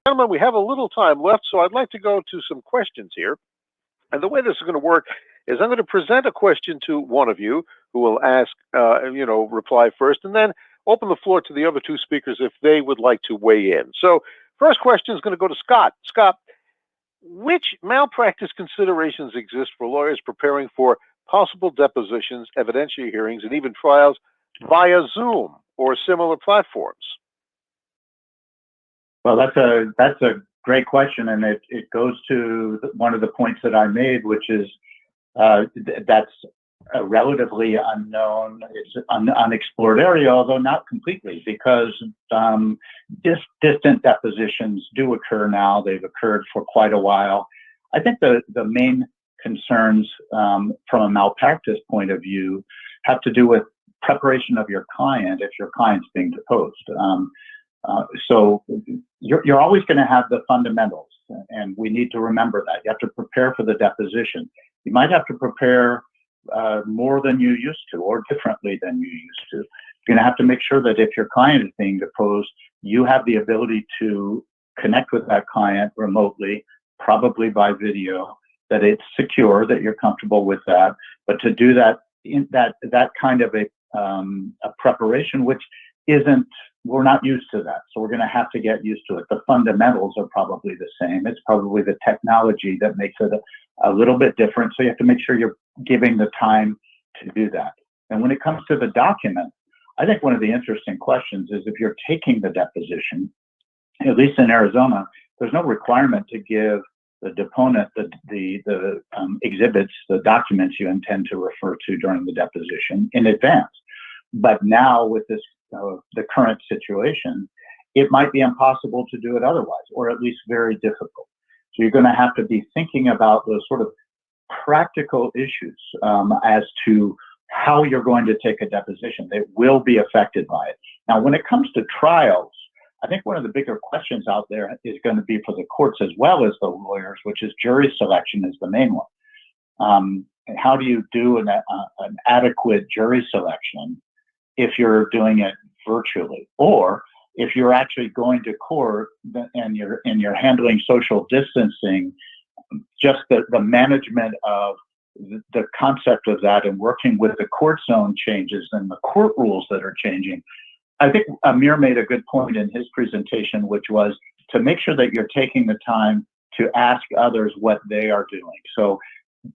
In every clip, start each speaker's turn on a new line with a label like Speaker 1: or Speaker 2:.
Speaker 1: Gentlemen, we have a little time left, so I'd like to go to some questions here. And the way this is going to work is I'm going to present a question to one of you who will ask, reply first, and then open the floor to the other two speakers if they would like to weigh in. So first question is going to go to Scott. Scott, which malpractice considerations exist for lawyers preparing for possible depositions, evidentiary hearings, and even trials via Zoom or similar platforms?
Speaker 2: Well, that's a great question, and it goes to one of the points that I made, which is that's a relatively unknown, it's an unexplored area, although not completely, because distant depositions do occur now. They've occurred for quite a while. I think the main concerns from a malpractice point of view have to do with preparation of your client if your client's being deposed. So you're always going to have the fundamentals, and we need to remember that. You have to prepare for the deposition. You might have to prepare more than you used to or differently than you used to. You're going to have to make sure that if your client is being deposed, you have the ability to connect with that client remotely, probably by video, that it's secure, that you're comfortable with that. But to do that, that kind of a preparation, which we're not used to that. So we're going to have to get used to it. The fundamentals are probably the same. It's probably the technology that makes it a little bit different. So you have to make sure you're giving the time to do that. And when it comes to the document, I think one of the interesting questions is if you're taking the deposition, at least in Arizona, there's no requirement to give the deponent the exhibits, the documents you intend to refer to during the deposition in advance. But now with this, the current situation, it might be impossible to do it otherwise, or at least very difficult. So you're going to have to be thinking about those sort of practical issues as to how you're going to take a deposition that will be affected by it. Now, when it comes to trials, I think one of the bigger questions out there is going to be for the courts as well as the lawyers, which is jury selection is the main one. And how do you do an adequate jury selection if you're doing it virtually, or if you're actually going to court and you're handling social distancing? Just the management of the concept of that and working with the court zone changes and the court rules that are changing. I think Amir made a good point in his presentation, which was to make sure that you're taking the time to ask others what they are doing. So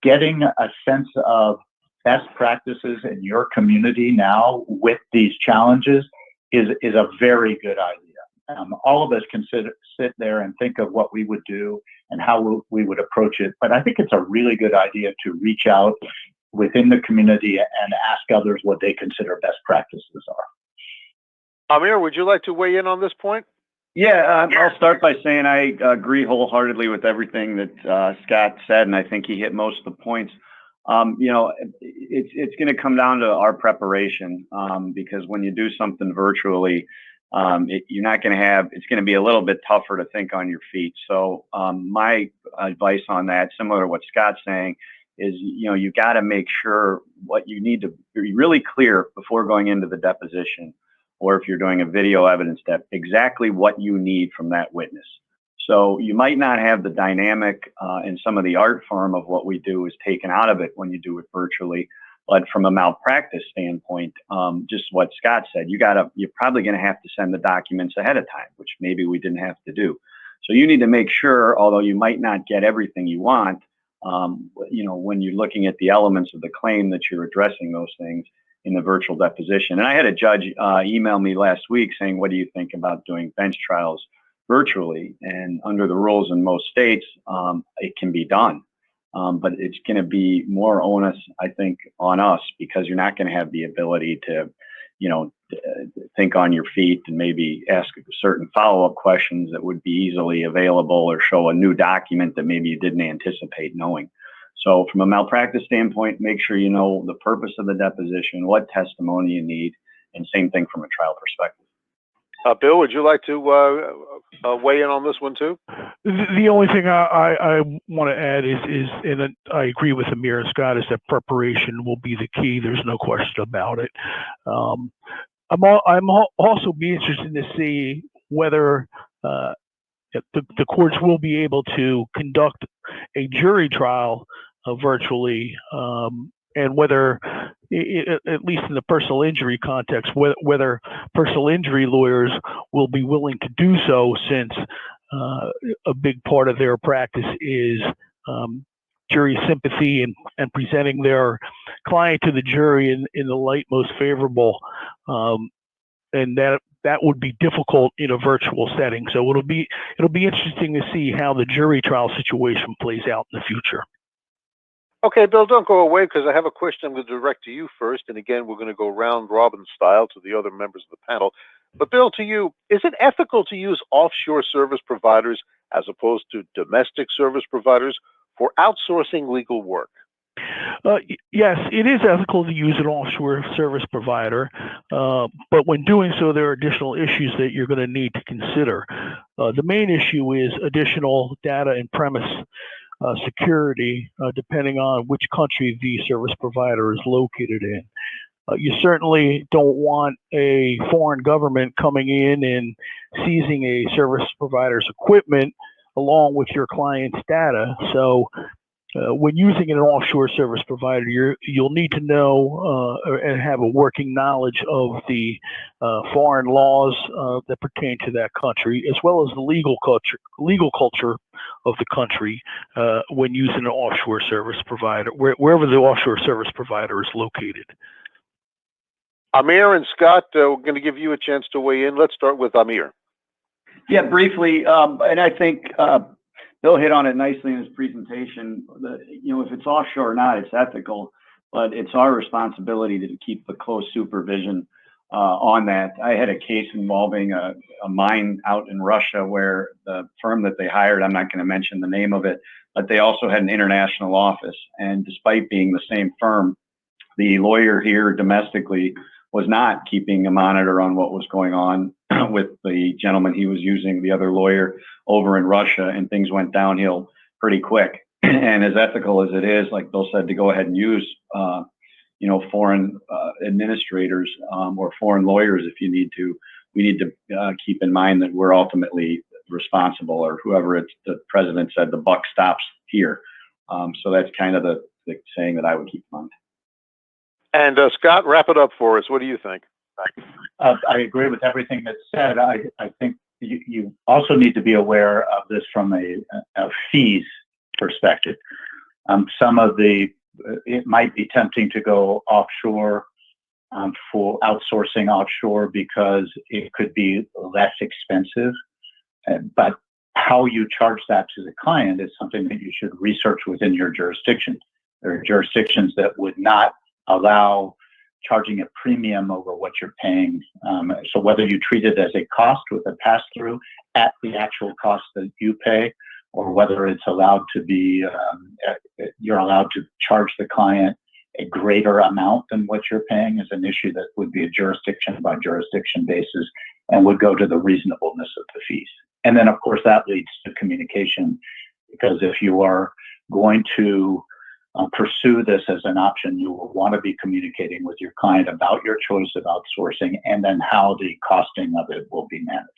Speaker 2: getting a sense of best practices in your community now with these challenges is a very good idea. All of us can sit there and think of what we would do and how we would approach it. But I think it's a really good idea to reach out within the community and ask others what they consider best practices are.
Speaker 1: Amir, would you like to weigh in on this point?
Speaker 3: Yeah, I'll start by saying I agree wholeheartedly with everything that Scott said, and I think he hit most of the points. It's going to come down to our preparation because when you do something virtually, you're not going to have, it's going to be a little bit tougher to think on your feet. So my advice on that, similar to what Scott's saying, is, you got to make sure what you need to be really clear before going into the deposition, or if you're doing a video evidence step, exactly what you need from that witness. So you might not have the dynamic and some of the art form of what we do is taken out of it when you do it virtually. But from a malpractice standpoint, just what Scott said, you're probably going to have to send the documents ahead of time, which maybe we didn't have to do. So you need to make sure, although you might not get everything you want, when you're looking at the elements of the claim, that you're addressing those things in the virtual deposition. And I had a judge email me last week saying, what do you think about doing bench trials virtually? And under the rules in most states, it can be done. But it's going to be more onus, I think, on us, because you're not going to have the ability to, think on your feet and maybe ask certain follow-up questions that would be easily available, or show a new document that maybe you didn't anticipate knowing. So from a malpractice standpoint, make sure you know the purpose of the deposition, what testimony you need, and same thing from a trial perspective.
Speaker 1: Bill, would you like to weigh in on this one too?
Speaker 4: The only thing I want to add is, and I agree with Amir and Scott, is that preparation will be the key. There's no question about it. I'm also be interested to see whether the courts will be able to conduct a jury trial virtually, and whether, at least in the personal injury context, whether personal injury lawyers will be willing to do so, since a big part of their practice is jury sympathy and presenting their client to the jury in the light most favorable, and that would be difficult in a virtual setting. So it'll be interesting to see how the jury trial situation plays out in the future.
Speaker 1: Okay, Bill, don't go away, because I have a question I'm going to direct to you first. And again, we're going to go round robin style to the other members of the panel. But Bill, to you, is it ethical to use offshore service providers as opposed to domestic service providers for outsourcing legal work?
Speaker 4: Yes, it is ethical to use an offshore service provider, but when doing so, there are additional issues that you're going to need to consider. The main issue is additional data and premise security, depending on which country the service provider is located in. You certainly don't want a foreign government coming in and seizing a service provider's equipment along with your client's data. So when using an offshore service provider, you'll need to know and have a working knowledge of the foreign laws that pertain to that country, as well as the legal culture of the country when using an offshore service provider, wherever the offshore service provider is located.
Speaker 1: Amir and Scott, we're going to give you a chance to weigh in. Let's start with Amir.
Speaker 3: Yeah, briefly, and I think Bill hit on it nicely in his presentation. If it's offshore or not, it's ethical, but it's our responsibility to keep a close supervision on that. I had a case involving a mine out in Russia where the firm that they hired, I'm not going to mention the name of it, but they also had an international office. And despite being the same firm, the lawyer here domestically was not keeping a monitor on what was going on with the gentleman he was using, the other lawyer over in Russia, and things went downhill pretty quick. And as ethical as it is, like Bill said, to go ahead and use, foreign administrators or foreign lawyers if you need to, we need to keep in mind that we're ultimately responsible, or whoever the president said, the buck stops here. So that's kind of the saying that I would keep in mind. And
Speaker 1: Scott, wrap it up for us. What do you think?
Speaker 2: I agree with everything that's said. I think you also need to be aware of this from a fees perspective. It might be tempting to go offshore for outsourcing offshore because it could be less expensive. But how you charge that to the client is something that you should research within your jurisdiction. There are jurisdictions that would not allow charging a premium over what you're paying. So whether you treat it as a cost with a pass-through at the actual cost that you pay, or whether it's allowed to be, you're allowed to charge the client a greater amount than what you're paying, is an issue that would be a jurisdiction by jurisdiction basis and would go to the reasonableness of the fees. And then, of course, that leads to communication, because if you are going to pursue this as an option, you will want to be communicating with your client about your choice of outsourcing and then how the costing of it will be managed.